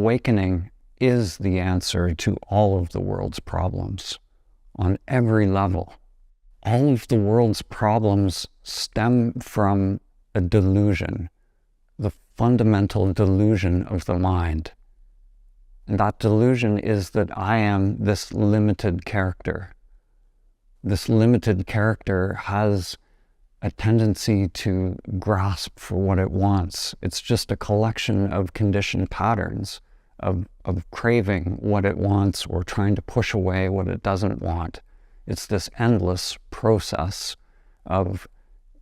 awakening is the answer to all of the world's problems on every level. All of the world's problems stem from a delusion, the fundamental delusion of the mind. And that delusion is that I am this limited character. This limited character has a tendency to grasp for what it wants. It's just a collection of conditioned patterns of craving what it wants or trying to push away what it doesn't want. It's this endless process of,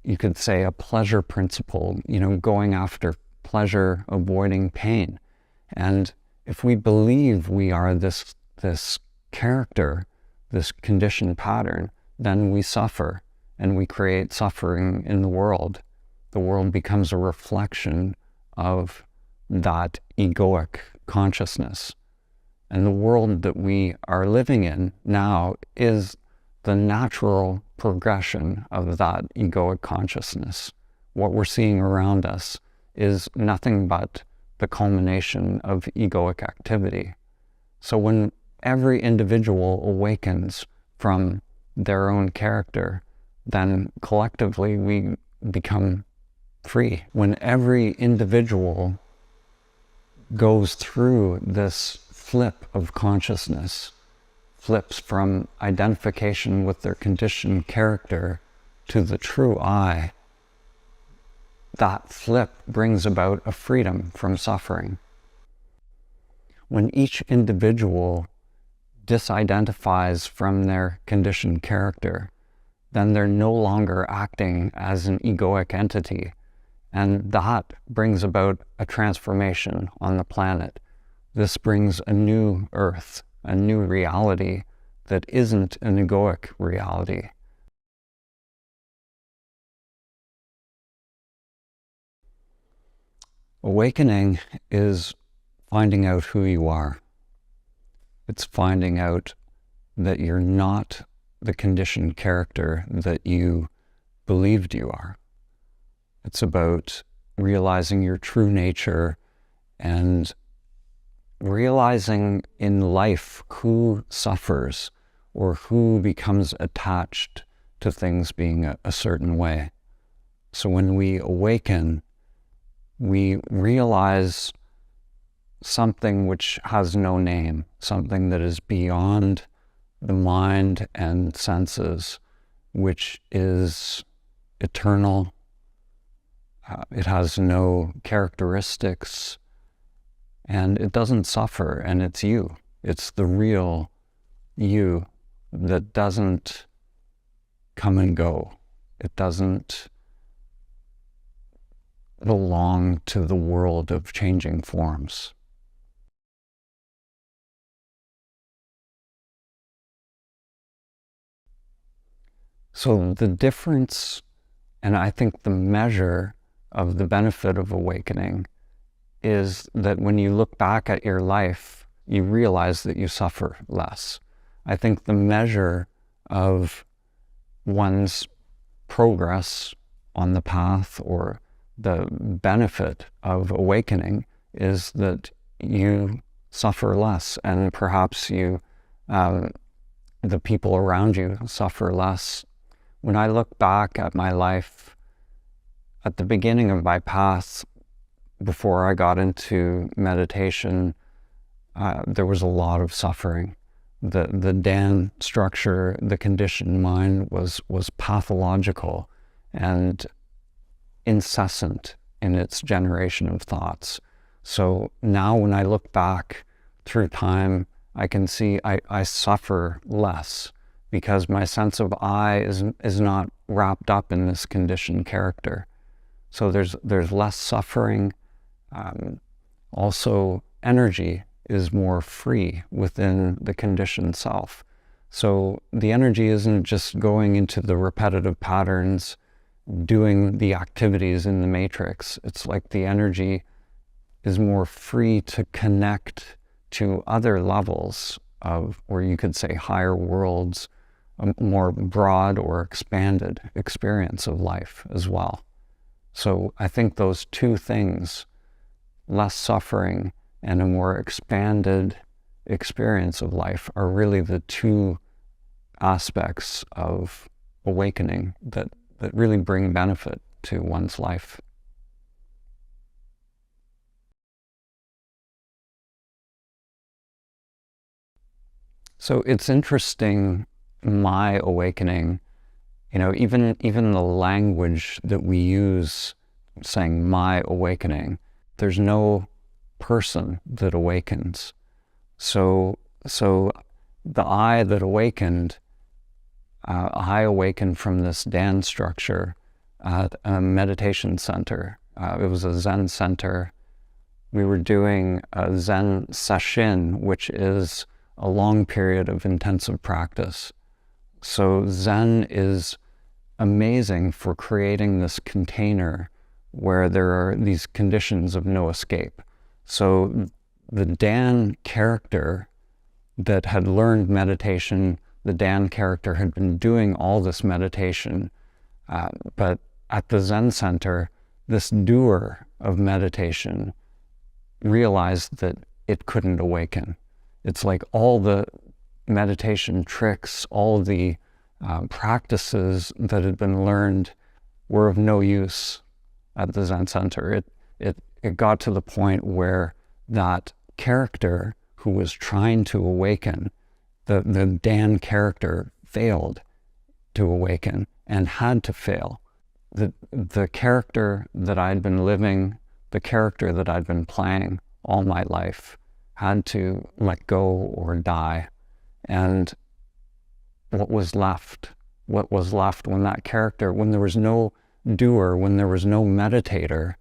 you could say, a pleasure principle, going after pleasure, avoiding pain. And if we believe we are this character, this conditioned pattern, then we suffer and we create suffering in the world. The world becomes a reflection of that egoic consciousness. And the world that we are living in now is the natural progression of that egoic consciousness. What we're seeing around us is nothing but the culmination of egoic activity. So when every individual awakens from their own character, then collectively we become free. When every individual goes through this flip of consciousness, flips from identification with their conditioned character to the true I, that flip brings about a freedom from suffering. When each individual disidentifies from their conditioned character, then they're no longer acting as an egoic entity. And that brings about a transformation on the planet. This brings a new earth, a new reality that isn't an egoic reality. Awakening is finding out who you are. It's finding out that you're not the conditioned character that you believed you are. It's about realizing your true nature and realizing in life who suffers or who becomes attached to things being a certain way. So when we awaken, we realize something which has no name, something that is beyond the mind and senses, which is eternal. It has no characteristics, and it doesn't suffer, and it's you. It's the real you that doesn't come and go. It doesn't belong to the world of changing forms. So the difference, and I think the measure of the benefit of awakening, is that when you look back at your life, you realize that you suffer less. I think the measure of one's progress on the path or the benefit of awakening is that you suffer less, and perhaps you, the people around you suffer less. When I look back at my life, at the beginning of my path, before I got into meditation, there was a lot of suffering. The Dan structure, the conditioned mind was pathological and incessant in its generation of thoughts. So now when I look back through time, I can see I suffer less because my sense of I is not wrapped up in this conditioned character. So there's less suffering. Also, energy is more free within the conditioned self. So the energy isn't just going into the repetitive patterns, doing the activities in the matrix. It's like the energy is more free to connect to other levels of, or you could say higher worlds, a more broad or expanded experience of life as well. So I think those two things, less suffering and a more expanded experience of life are really the two aspects of awakening that really bring benefit to one's life. So it's interesting, my awakening, even the language that we use, saying my awakening, there's no person that awakens. So the I that awakened, I awakened from this Dan structure at a meditation center. It was a Zen center. We were doing a Zen sesshin, which is a long period of intensive practice. So Zen is amazing for creating this container where there are these conditions of no escape. So the Dan character that had learned meditation, the Dan character had been doing all this meditation, but at the Zen center, this doer of meditation realized that it couldn't awaken. It's like all the meditation tricks, all the practices that had been learned were of no use at the Zen center. It got to the point where that character who was trying to awaken, the Dan character, failed to awaken and had to fail. The character that I'd been living, the character that I'd been playing all my life, had to let go or die. And what was left when that character, when there was no doer, when there was no meditator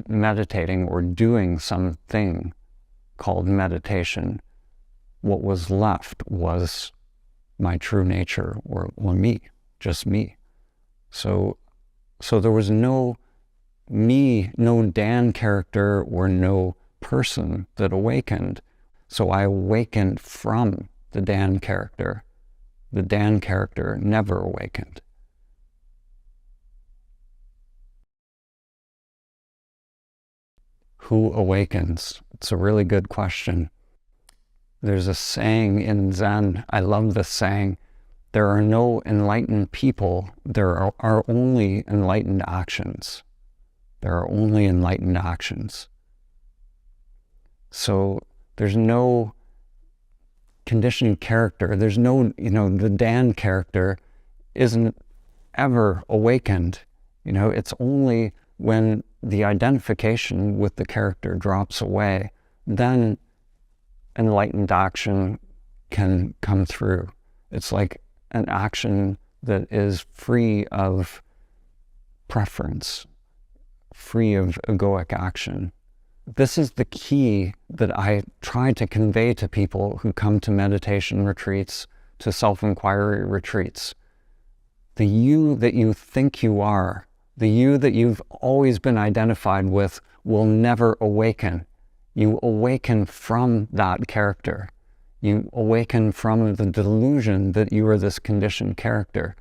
meditating or doing something called meditation, what was left was my true nature, or me, just me. So there was no me, no Dan character or no person that awakened. So I awakened from the Dan character. The Dan character never awakened. Who awakens? It's a really good question. There's a saying in Zen, I love this saying, there are no enlightened people, there are only enlightened actions. There are only enlightened actions. So there's no conditioned character, there's no, the Dan character isn't ever awakened. It's only when the identification with the character drops away, then enlightened action can come through. It's like an action that is free of preference, free of egoic action. This is the key that I try to convey to people who come to meditation retreats, to self-inquiry retreats. The you that you think you are, the you that you've always been identified with, will never awaken. You awaken from that character. You awaken from the delusion that you are this conditioned character.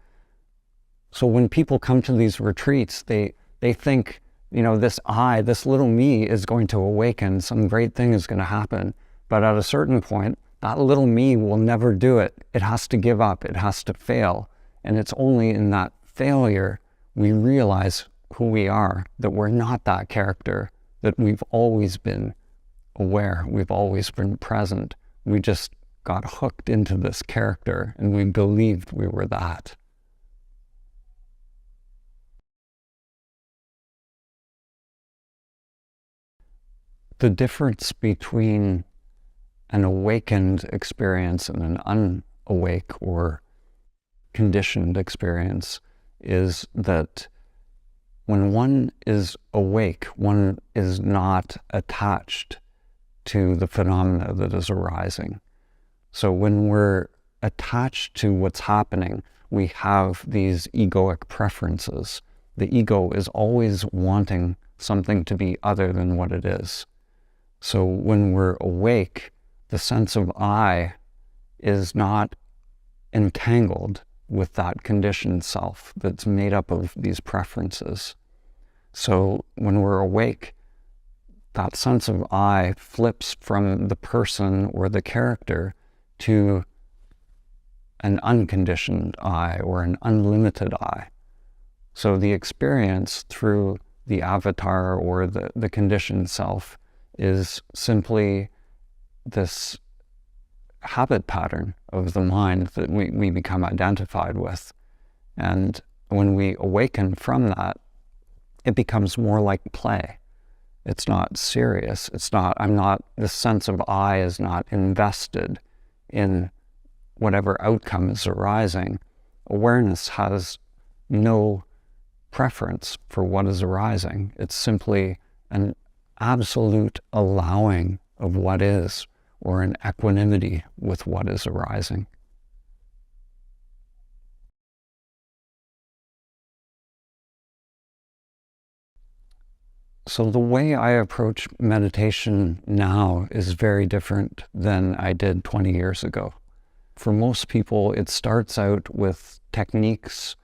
So when people come to these retreats, they think, this I, this little me is going to awaken, some great thing is going to happen. But at a certain point, that little me will never do it. It has to give up, it has to fail. And it's only in that failure we realize who we are, that we're not that character, that we've always been aware, we've always been present. We just got hooked into this character and we believed we were that. The difference between an awakened experience and an unawake or conditioned experience is that when one is awake, one is not attached to the phenomena that is arising. So when we're attached to what's happening, we have these egoic preferences. The ego is always wanting something to be other than what it is. So when we're awake, the sense of I is not entangled with that conditioned self that's made up of these preferences. So when we're awake, that sense of I flips from the person or the character to an unconditioned I or an unlimited I. So the experience through the avatar or the conditioned self is simply this habit pattern of the mind that we become identified with. And when we awaken from that, it becomes more like play. It's not serious. The sense of I is not invested in whatever outcome is arising. Awareness has no preference for what is arising. It's simply an absolute allowing of what is, or an equanimity with what is arising. So the way I approach meditation now is very different than I did 20 years ago. For most people, it starts out with techniques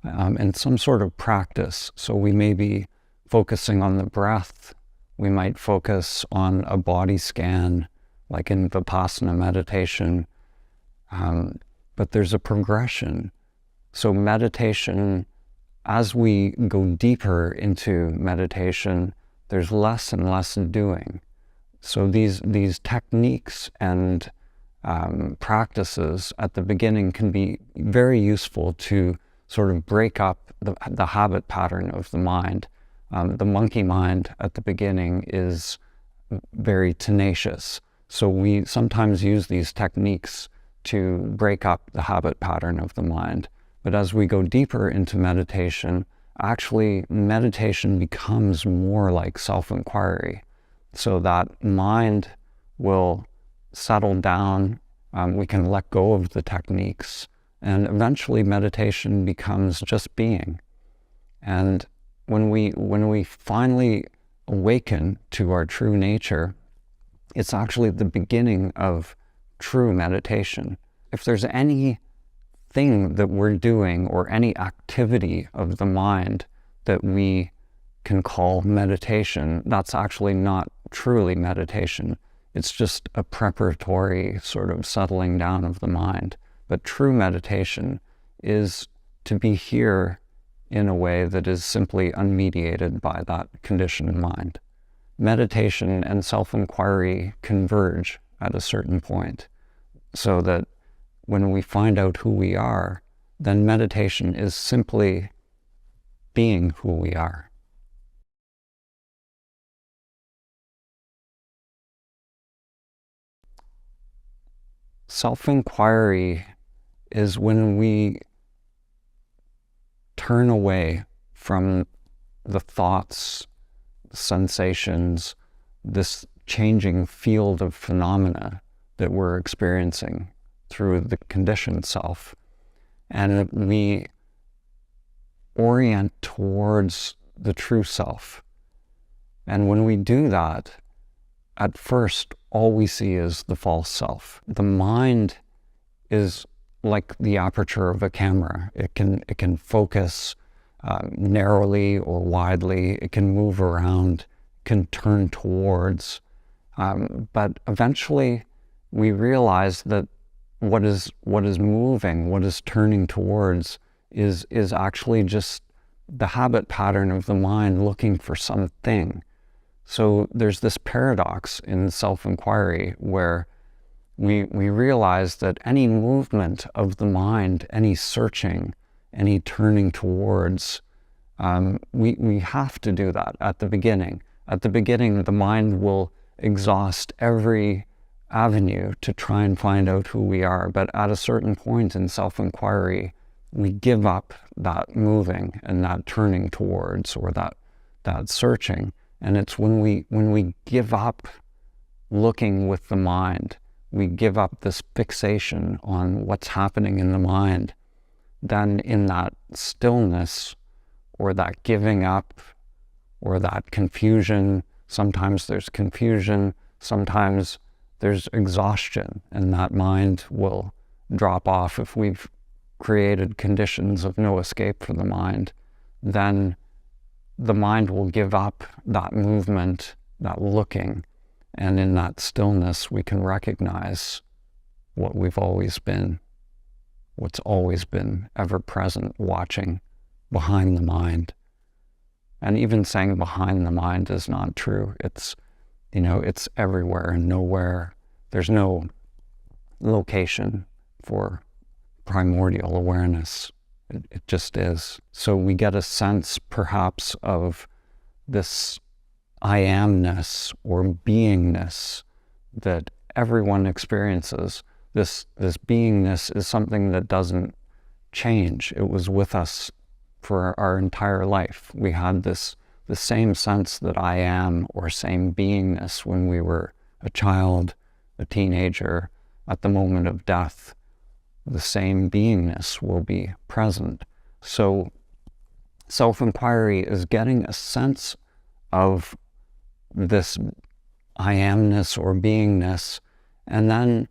and some sort of practice. So we may be focusing on the breath. We might focus on a body scan, like in Vipassana meditation. But there's a progression. So meditation, as we go deeper into meditation, there's less and less doing. So these techniques and practices at the beginning can be very useful to sort of break up the habit pattern of the mind. The monkey mind at the beginning is very tenacious. So we sometimes use these techniques to break up the habit pattern of the mind. But as we go deeper into meditation, actually meditation becomes more like self-inquiry. So that mind will settle down, we can let go of the techniques, and eventually meditation becomes just being. And when we finally awaken to our true nature, it's actually the beginning of true meditation. If there's any thing that we're doing or any activity of the mind that we can call meditation, that's actually not truly meditation. It's just a preparatory sort of settling down of the mind. But true meditation is to be here in a way that is simply unmediated by that conditioned mind. Meditation and self-inquiry converge at a certain point, so that when we find out who we are, then meditation is simply being who we are. Self-inquiry is when we turn away from the thoughts, sensations, this changing field of phenomena that we're experiencing through the conditioned self, and we orient towards the true self. And when we do that, at first, all we see is the false self. The mind is like the aperture of a camera. It can focus narrowly or widely. It can move around, can turn towards. But eventually, we realize that what is moving, what is turning towards, is actually just the habit pattern of the mind looking for something. So there's this paradox in self-inquiry where we realize that any movement of the mind, any searching, any turning towards, we have to do that at the beginning. At the beginning, the mind will exhaust every avenue to try and find out who we are. But at a certain point in self-inquiry, we give up that moving and that turning towards, or that searching. And it's when we give up looking with the mind, we give up this fixation on what's happening in the mind, then in that stillness, or that giving up, or that confusion, sometimes there's confusion, sometimes there's exhaustion, and that mind will drop off. If we've created conditions of no escape for the mind, then the mind will give up that movement, that looking. And in that stillness, we can recognize what we've always been, what's always been ever present, watching behind the mind. And even saying behind the mind is not true. It's, it's everywhere and nowhere. There's no location for primordial awareness. It just is. So we get a sense perhaps of this I amness or beingness that everyone experiences. This beingness is something that doesn't change. It was with us for our entire life. We had the same sense that I am, or same beingness, when we were a child, a teenager, at the moment of death. The same beingness will be present. So self-inquiry is getting a sense of this I amness or beingness, and then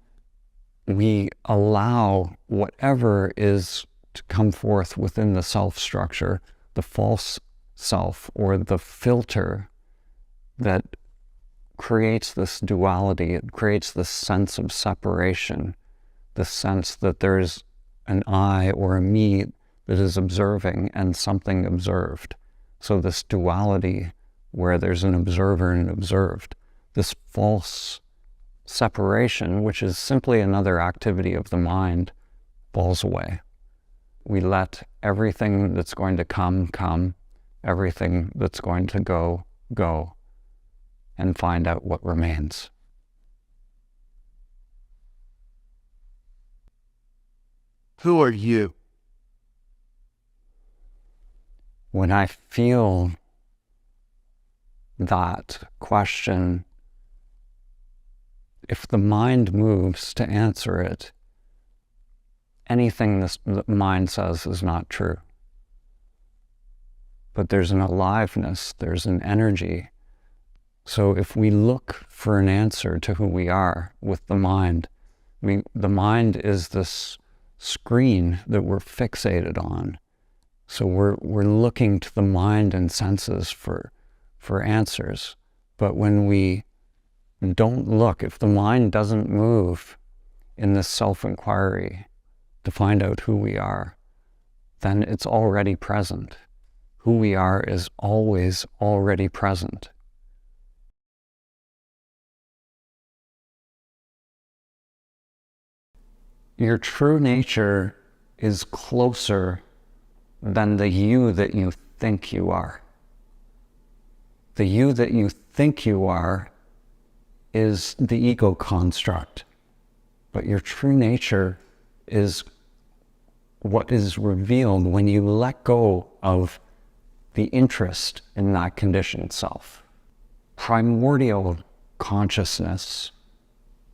we allow whatever is to come forth within the self structure, the false self, or the filter that creates this duality. It creates this sense of separation, the sense that there's an I or a me that is observing and something observed. So this duality where there's an observer and an observed, this false separation, which is simply another activity of the mind, falls away. We let everything that's going to come, come, everything that's going to go, go, and find out what remains. Who are you? When I feel that question, if the mind moves to answer it, anything the mind says is not true. But there's an aliveness, there's an energy. So if we look for an answer to who we are with the mind, the mind is this screen that we're fixated on. So we're looking to the mind and senses for answers. But when we don't look, if the mind doesn't move in this self-inquiry to find out who we are, then it's already present. Who we are is always already present. Your true nature is closer than the you that you think you are. The you that you think you are is the ego construct, but your true nature is what is revealed when you let go of the interest in that conditioned self. Primordial consciousness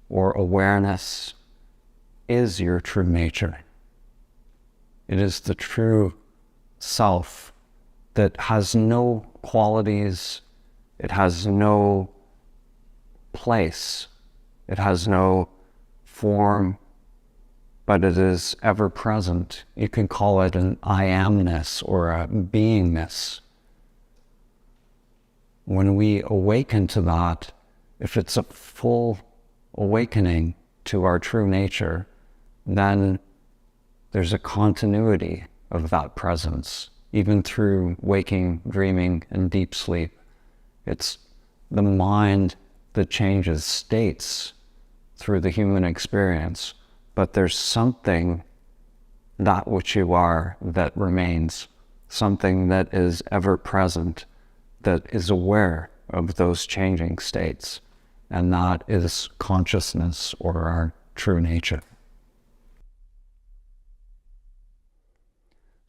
or awareness is your true nature. It is the true self that has no qualities, it has no place, it has no form, but it is ever present. You can call it an I amness or a beingness. When we awaken to that, if it's a full awakening to our true nature, then there's a continuity of that presence, even through waking, dreaming, and deep sleep. It's the mind that changes states through the human experience, but there's something, that which you are, that remains, something that is ever present, that is aware of those changing states, and that is consciousness or our true nature.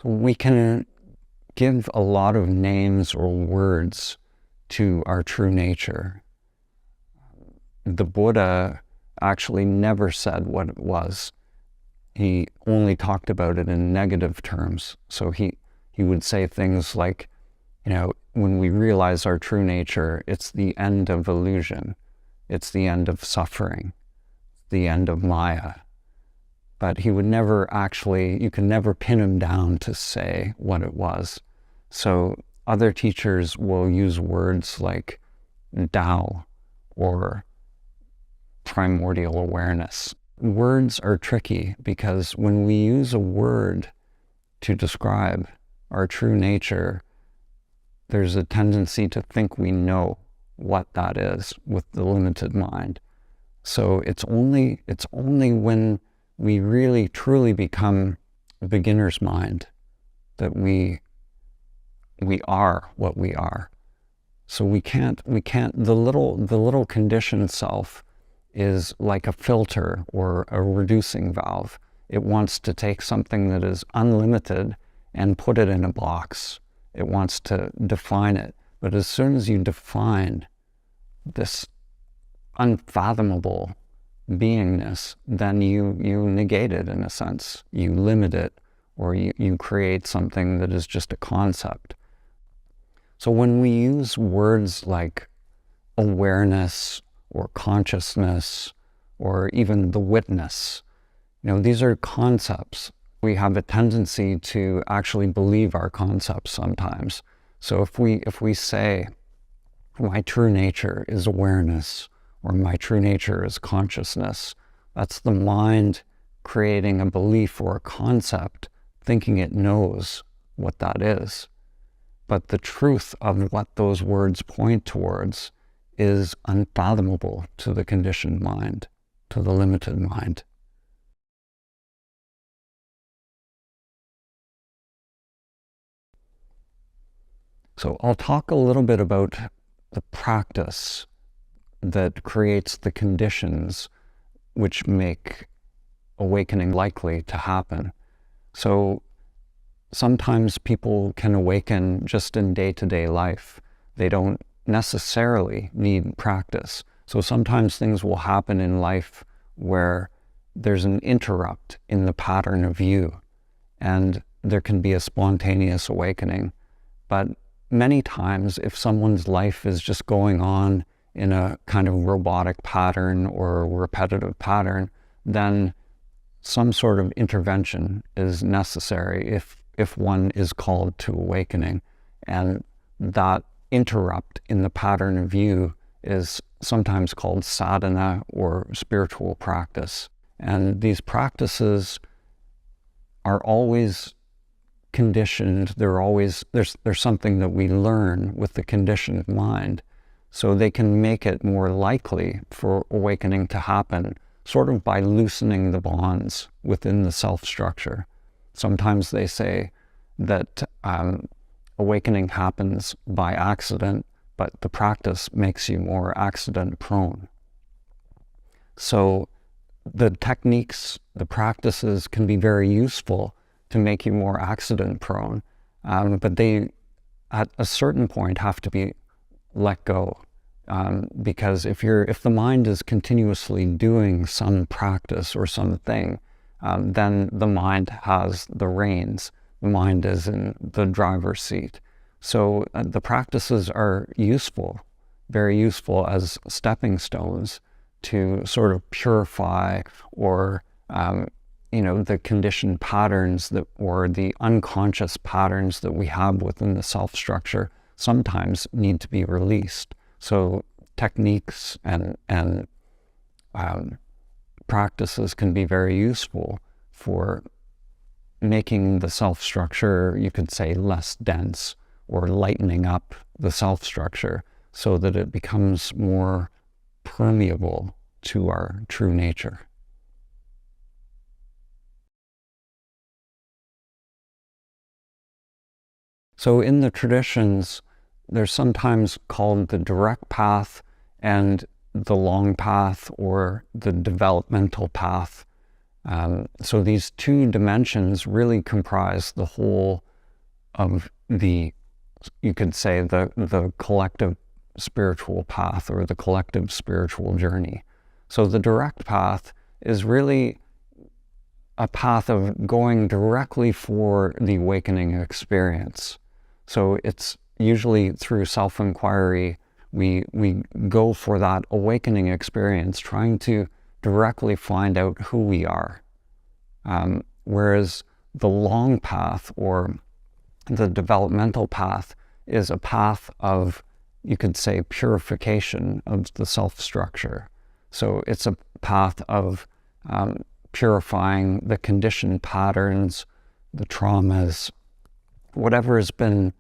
So we can give a lot of names or words to our true nature. The Buddha actually never said what it was. He only talked about it in negative terms. So he would say things like, when we realize our true nature, it's the end of illusion. It's the end of suffering, the end of Maya. But he would never actually, you can never pin him down to say what it was. So other teachers will use words like Tao or primordial awareness. Words are tricky because when we use a word to describe our true nature, there's a tendency to think we know what that is with the limited mind. So it's only when we really truly become a beginner's mind that we are what we are. So we can't, the little conditioned self is like a filter or a reducing valve. It wants to take something that is unlimited and put it in a box. It wants to define it. But as soon as you define this unfathomable beingness, then you negate it in a sense. You limit it, or you create something that is just a concept. So when we use words like awareness or consciousness or even the witness, these are concepts. We have a tendency to actually believe our concepts sometimes. So if we say, my true nature is awareness, or my true nature is consciousness, that's the mind creating a belief or a concept, thinking it knows what that is. But the truth of what those words point towards is unfathomable to the conditioned mind, to the limited mind. So I'll talk a little bit about the practice that creates the conditions which make awakening likely to happen. So sometimes people can awaken just in day-to-day life. They don't necessarily need practice. So sometimes things will happen in life where there's an interrupt in the pattern of view, and there can be a spontaneous awakening. But many times, if someone's life is just going on in a kind of robotic pattern or repetitive pattern, then some sort of intervention is necessary if one is called to awakening. And that interrupt in the pattern of view is sometimes called sadhana or spiritual practice. And these practices are always conditioned. There's something that we learn with the conditioned mind. So they can make it more likely for awakening to happen, sort of by loosening the bonds within the self-structure. Sometimes they say that awakening happens by accident, but the practice makes you more accident-prone. So the techniques, the practices can be very useful to make you more accident-prone, but they, at a certain point, have to be let go. Because if the mind is continuously doing some practice or something, then the mind has the reins. The mind is in the driver's seat. So the practices are useful, very useful as stepping stones to sort of purify or the conditioned patterns or the unconscious patterns that we have within the self-structure sometimes need to be released. So techniques and practices can be very useful for making the self-structure, you could say, less dense, or lightening up the self-structure so that it becomes more permeable to our true nature. So in the traditions, they're sometimes called the direct path and the long path, or the developmental path. So these two dimensions really comprise the whole of you could say, the collective spiritual path, or the collective spiritual journey. So the direct path is really a path of going directly for the awakening experience. So it's usually through self-inquiry, we go for that awakening experience, trying to directly find out who we are. Whereas the long path, or the developmental path, is a path of you could say, purification of the self-structure. So it's a path of purifying the conditioned patterns, the traumas, whatever has been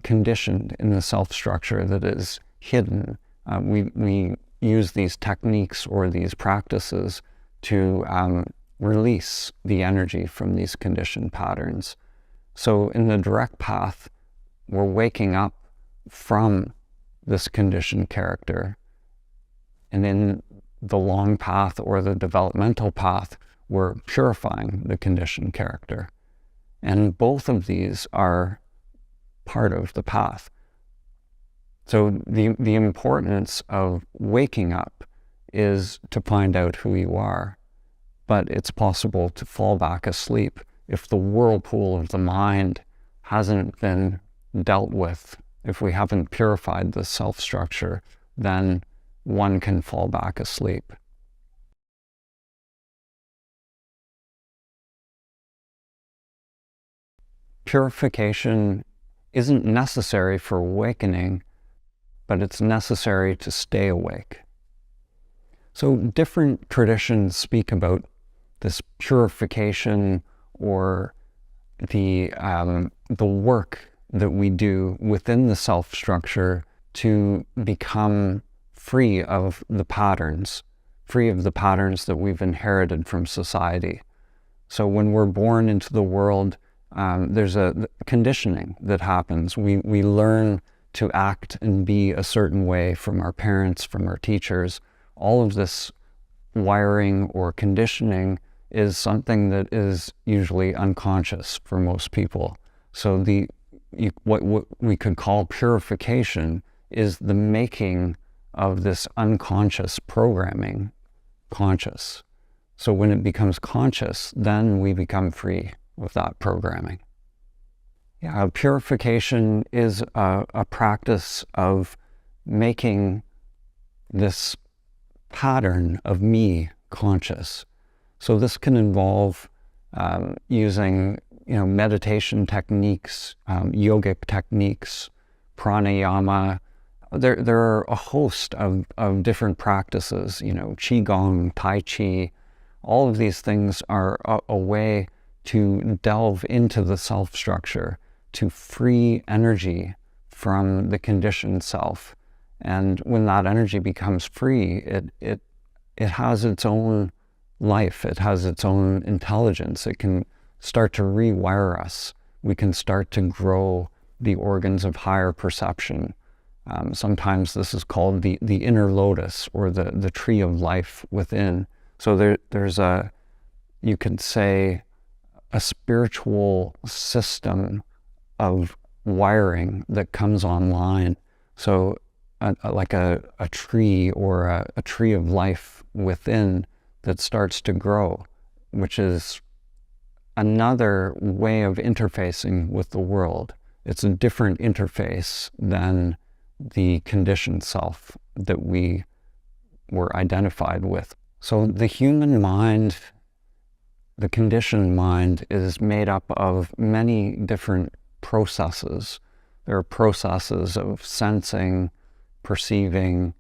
conditioned in the self-structure that is hidden. We use these techniques or these practices to release the energy from these conditioned patterns. So in the direct path, we're waking up from this conditioned character. And in the long path or the developmental path, we're purifying the conditioned character. And both of these are part of the path. So the importance of waking up is to find out who you are. But it's possible to fall back asleep if the whirlpool of the mind hasn't been dealt with. If we haven't purified the self-structure, then one can fall back asleep. Purification isn't necessary for awakening, but it's necessary to stay awake. So different traditions speak about this purification or the work that we do within the self-structure to become free of the patterns that we've inherited from society. So when we're born into the world, there's a conditioning that happens. We learn to act and be a certain way from our parents, from our teachers. All of this wiring or conditioning is something that is usually unconscious for most people. So what we could call purification is the making of this unconscious programming conscious. So when it becomes conscious, then we become free of that programming. Yeah, purification is a practice of making this pattern of me conscious. So this can involve using meditation techniques, yogic techniques, pranayama. There are a host of different practices, qigong, tai chi. All of these things are a way to delve into the self-structure, to free energy from the conditioned self. And when that energy becomes free, it has its own life, it has its own intelligence. It can start to rewire us. We can start to grow the organs of higher perception. Sometimes this is called the inner lotus, or the tree of life within. So there's you could say, a spiritual system of wiring that comes online. So like a tree, or a tree of life within that starts to grow, which is another way of interfacing with the world. It's a different interface than the conditioned self that we were identified with. So the human mind, the conditioned mind, is made up of many different processes. There are processes of sensing, perceiving.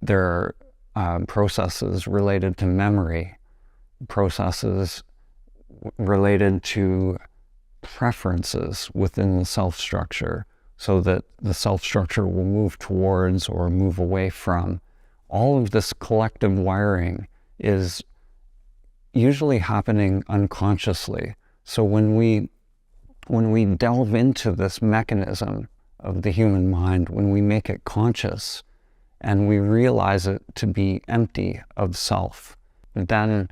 There are processes related to memory, processes related to preferences within the self-structure, so that the self-structure will move towards or move away from. All of this collective wiring is usually happening unconsciously. So when we delve into this mechanism of the human mind, when we make it conscious and we realize it to be empty of self, then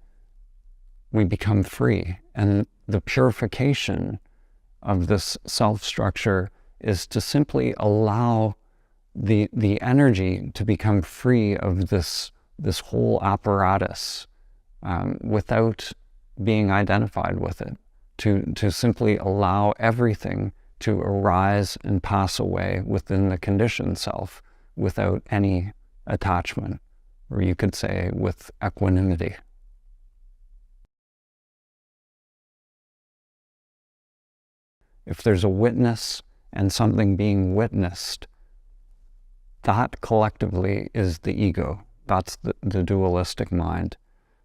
we become free. And the purification of this self-structure is to simply allow the energy to become free of this whole apparatus without being identified with it, to simply allow everything to arise and pass away within the conditioned self without any attachment, or you could say with equanimity. If there's a witness and something being witnessed, that collectively is the ego. That's the dualistic mind.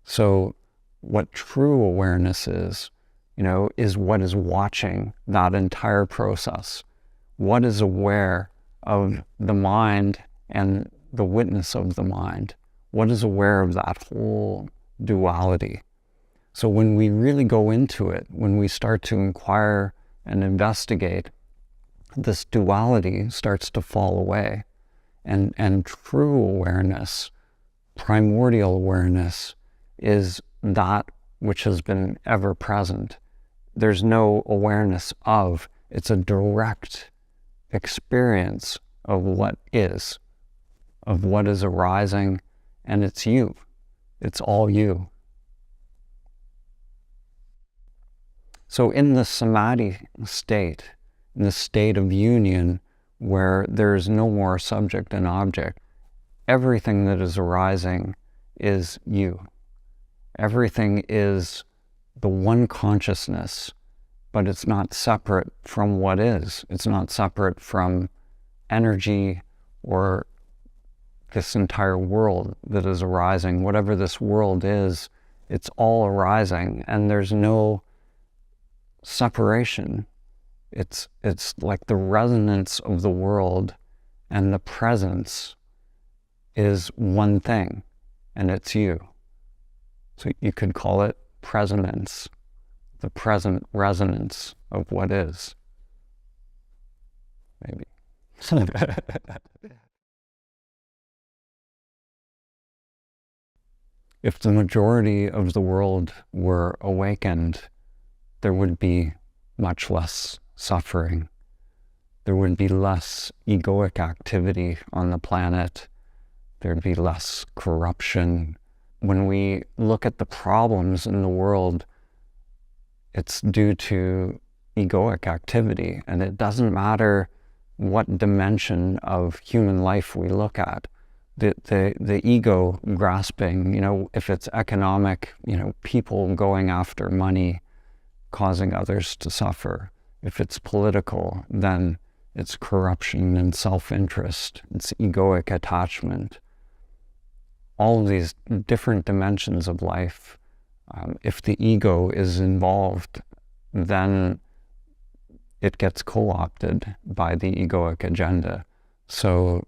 So what true awareness is what is watching that entire process. What is aware of the mind and the witness of the mind? What is aware of that whole duality? So when we really go into it, when we start to inquire and investigate, this duality starts to fall away. And true awareness, primordial awareness, is that which has been ever present. There's no awareness of, it's a direct experience of what is arising, and it's you. It's all you. So in the Samadhi state, in the state of union, where there is no more subject and object, everything that is arising is you. Everything is the one consciousness, but it's not separate from what is. It's not separate from energy or this entire world that is arising. Whatever this world is, it's all arising, and there's no separation. It's like the resonance of the world and the presence is one thing, and it's you. So you could call it presence, the present resonance of what is. Maybe. If the majority of the world were awakened, there would be much less suffering. There would be less egoic activity on the planet. There'd be less corruption. When we look at the problems in the world, it's due to egoic activity, and it doesn't matter what dimension of human life we look at. The ego grasping, if it's economic, people going after money, causing others to suffer. If it's political, then it's corruption and self-interest. It's egoic attachment. All of these different dimensions of life, if the ego is involved, then it gets co-opted by the egoic agenda. So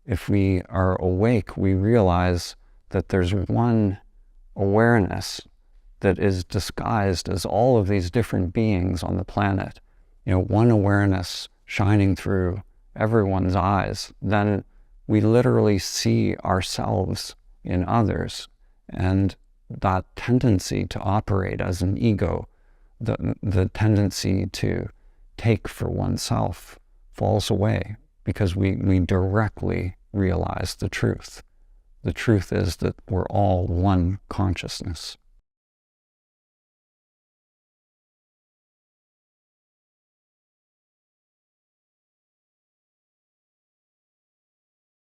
if we are awake, we realize that there's one awareness that is disguised as all of these different beings on the planet. One awareness shining through everyone's eyes. Then we literally see ourselves in others, and that tendency to operate as an ego, the tendency to take for oneself, falls away, because we directly realize the truth. The truth is that we're all one consciousness.